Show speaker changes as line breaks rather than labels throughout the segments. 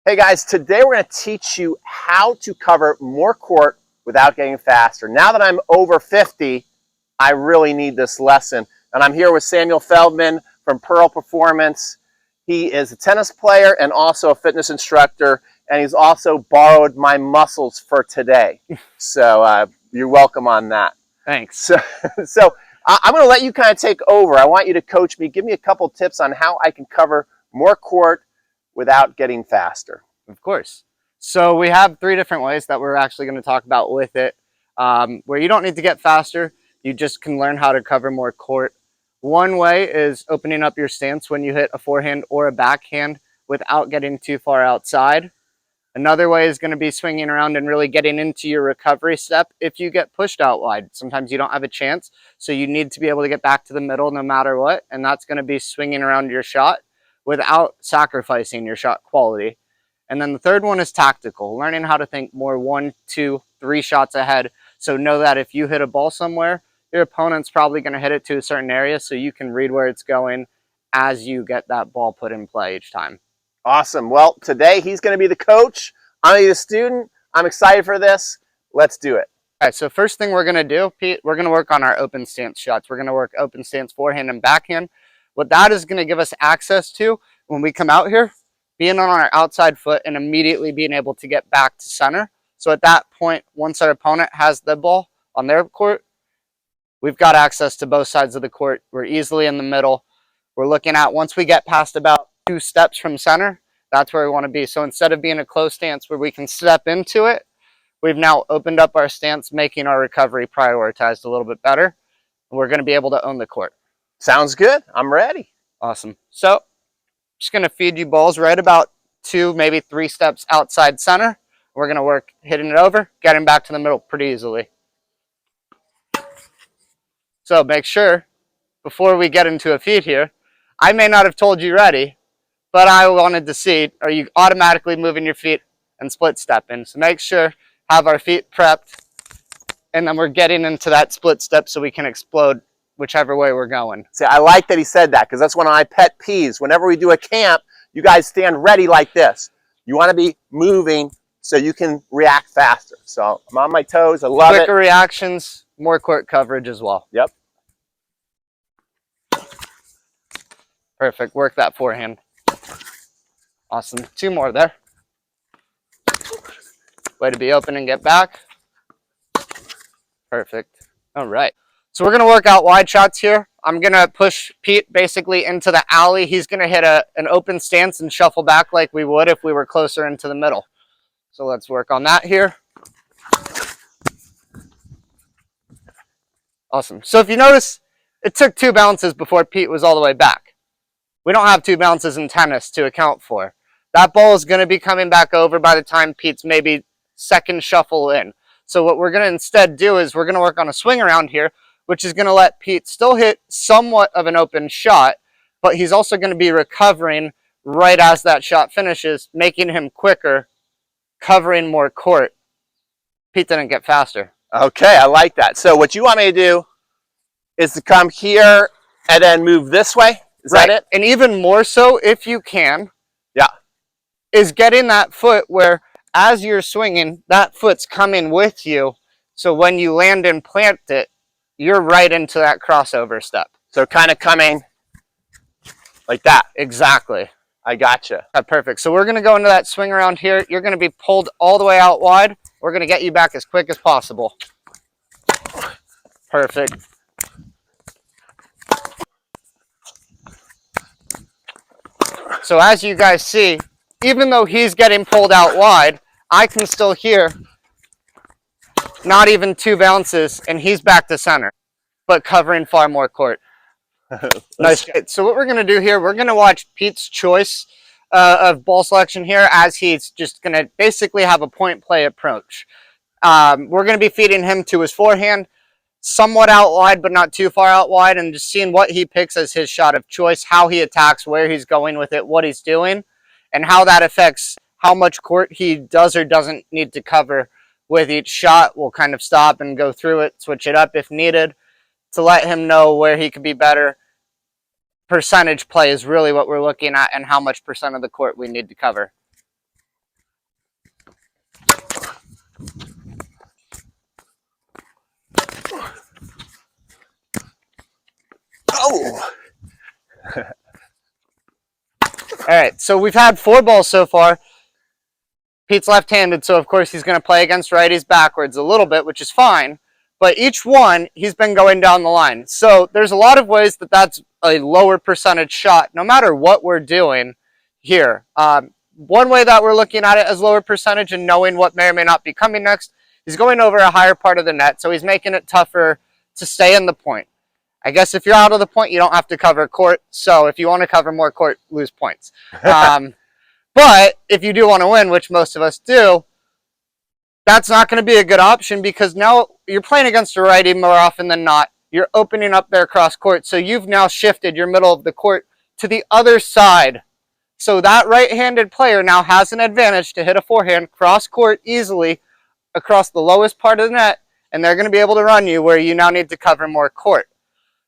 Hey guys, today we're going to teach you how to cover more court without getting faster. Now that I'm over 50, I really need this lesson. And I'm here with Samuel Feldman from Pearl Performance. He is a tennis player and also a fitness instructor, and he's also borrowed my muscles for today. So you're welcome on that.
Thanks.
So I'm going to let you kind of take over. I want you to coach me. Give me a couple tips on how I can cover more court without getting faster.
Of course. So we have 3 different ways that we're actually going to talk about with it, where you don't need to get faster. You just can learn how to cover more court. One way is opening up your stance when you hit a forehand or a backhand without getting too far outside. Another way is going to be swinging around and really getting into your recovery step if you get pushed out wide. Sometimes you don't have a chance, so you need to be able to get back to the middle no matter what, and that's going to be swinging around your shot without sacrificing your shot quality. And then the third one is tactical, learning how to think more 1, 2, 3 shots ahead. So know that if you hit a ball somewhere, your opponent's probably going to hit it to a certain area, so you can read where it's going as you get that ball put in play each time.
Awesome. Well, today he's going to be the coach. I'm going to be the student. I'm excited for this. Let's do it.
All right, so first thing we're going to do, Pete, we're going to work on our open stance shots. We're going to work open stance forehand and backhand. What that is going to give us access to when we come out here, being on our outside foot and immediately being able to get back to center. So at that point, once our opponent has the ball on their court, we've got access to both sides of the court. We're easily in the middle. We're looking at, once we get past about 2 steps from center, that's where we want to be. So instead of being a closed stance where we can step into it, we've now opened up our stance, making our recovery prioritized a little bit better. And we're going to be able to own the court.
Sounds good. I'm ready.
Awesome. So just going to feed you balls right about 2, maybe 3 steps outside center. We're going to work hitting it over, getting back to the middle pretty easily. So make sure, before we get into a feed here, I may not have told you ready, but I wanted to see, are you automatically moving your feet and split stepping? So make sure, have our feet prepped, and then we're getting into that split step so we can explode whichever way we're going.
See, I like that he said that, because that's one of my pet peeves. Whenever we do a camp, you guys stand ready like this. You want to be moving so you can react faster. So I'm on my toes. I love it.
Quicker reactions, more court coverage as well.
Yep.
Perfect. Work that forehand. Awesome. 2 more there. Way to be open and get back. Perfect. All right. So we're going to work out wide shots here. I'm going to push Pete basically into the alley. He's going to hit an open stance and shuffle back like we would if we were closer into the middle. So let's work on that here. Awesome. So if you notice, it took 2 bounces before Pete was all the way back. We don't have 2 bounces in tennis to account for. That ball is going to be coming back over by the time Pete's maybe second shuffle in. So what we're going to instead do is we're going to work on a swing around here, which is going to let Pete still hit somewhat of an open shot, but he's also going to be recovering right as that shot finishes, making him quicker, covering more court. Pete didn't get faster.
Okay, I like that. So what you want me to do is to come here and then move this way? Is that it?
And even more so, if you can, is getting that foot where as you're swinging, that foot's coming with you. So when you land and plant it, you're right into that crossover step.
So kind of coming like that.
Exactly.
I gotcha.
Perfect. So we're going to go into that swing around here. You're going to be pulled all the way out wide. We're going to get you back as quick as possible. Perfect. So as you guys see, even though he's getting pulled out wide, I can still hear not even 2 bounces, and he's back to center, but covering far more court. Nice. So what we're going to do here, we're going to watch Pete's choice of ball selection here as he's just going to basically have a point play approach. We're going to be feeding him to his forehand, somewhat out wide, but not too far out wide, and just seeing what he picks as his shot of choice, how he attacks, where he's going with it, what he's doing, and how that affects how much court he does or doesn't need to cover with each shot. We'll kind of stop and go through it, switch it up if needed, to let him know where he could be better. Percentage play is really what we're looking at and how much percent of the court we need to cover. All right, so we've had 4 balls so far. Pete's left-handed, so of course he's going to play against righties backwards a little bit, which is fine. But each one, he's been going down the line. So there's a lot of ways that that's a lower percentage shot, no matter what we're doing here. One way that we're looking at it as lower percentage and knowing what may or may not be coming next, he's going over a higher part of the net, so he's making it tougher to stay in the point. I guess if you're out of the point, you don't have to cover court. So if you want to cover more court, lose points. But if you do want to win, which most of us do, that's not going to be a good option because now you're playing against a righty more often than not. You're opening up their cross court. So you've now shifted your middle of the court to the other side. So that right-handed player now has an advantage to hit a forehand cross court easily across the lowest part of the net, and they're going to be able to run you where you now need to cover more court.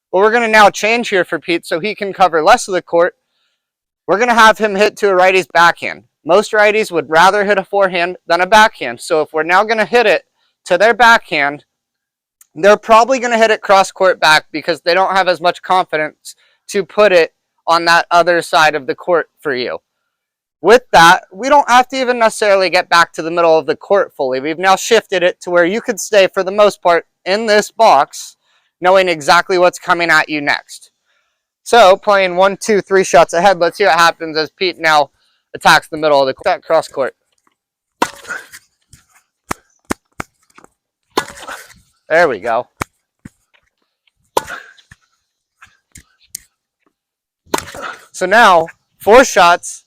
But we're going to now change here for Pete so he can cover less of the court. We're going to have him hit to a righty's backhand. Most righties would rather hit a forehand than a backhand. So if we're now going to hit it to their backhand, they're probably going to hit it cross-court back because they don't have as much confidence to put it on that other side of the court for you. With that, we don't have to even necessarily get back to the middle of the court fully. We've now shifted it to where you could stay for the most part in this box, knowing exactly what's coming at you next. So playing 1, 2, 3 shots ahead, let's see what happens as Pete now attacks the middle of the cross court. There we go. So now 4 shots.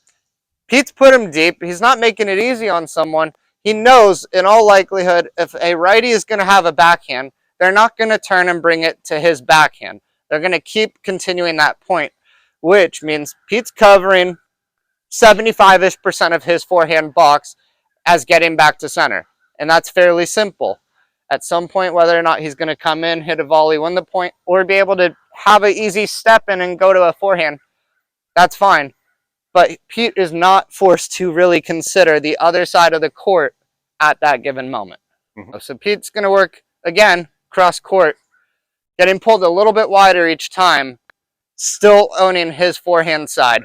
Pete's put him deep. He's not making it easy on someone. He knows in all likelihood if a righty is going to have a backhand, they're not going to turn and bring it to his backhand. They're going to keep continuing that point, which means Pete's covering 75-ish% of his forehand box as getting back to center. And that's fairly simple. At some point, whether or not he's going to come in, hit a volley, win the point, or be able to have an easy step in and go to a forehand, that's fine. But Pete is not forced to really consider the other side of the court at that given moment. So Pete's going to work, again, cross court, getting pulled a little bit wider each time, still owning his forehand side.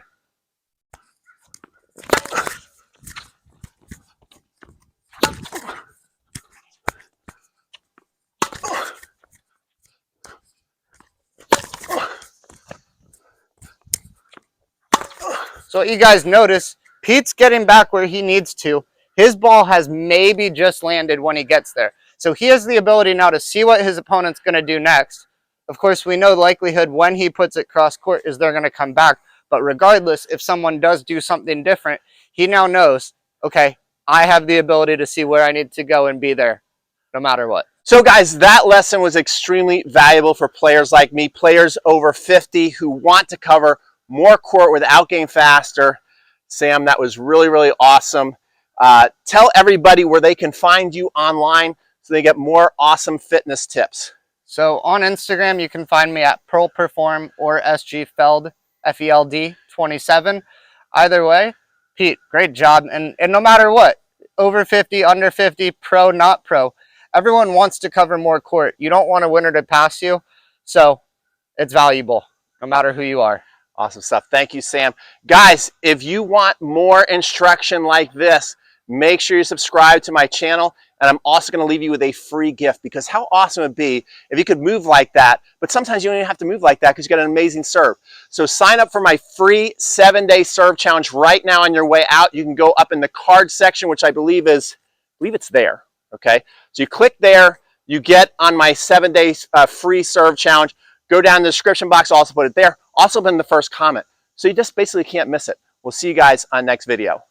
So what you guys notice, Pete's getting back where he needs to. His ball has maybe just landed when he gets there. So he has the ability now to see what his opponent's going to do next. Of course, we know the likelihood when he puts it cross court is they're going to come back. But regardless, if someone does do something different, he now knows, okay, I have the ability to see where I need to go and be there no matter what.
So guys, that lesson was extremely valuable for players like me, players over 50 who want to cover more court without getting faster. Sam, that was really, really awesome. Tell everybody where they can find you online so they get more awesome fitness tips.
So on Instagram, you can find me at Pearl Perform or SG Feld, F-E-L-D 27. Either way, Pete, great job. And no matter what, over 50, under 50, pro, not pro, everyone wants to cover more court. You don't want a winner to pass you, so it's valuable, no matter who you are.
Awesome stuff. Thank you, Sam. Guys, if you want more instruction like this, make sure you subscribe to my channel. And I'm also going to leave you with a free gift because how awesome it would be if you could move like that. But sometimes you don't even have to move like that because you got an amazing serve. So sign up for my free 7-day serve challenge right now on your way out. You can go up in the card section, which I believe it's there. Okay. So you click there, you get on my 7-day free serve challenge. Go down in the description box, I'll also put it there. Also put in the first comment. So you just basically can't miss it. We'll see you guys on next video.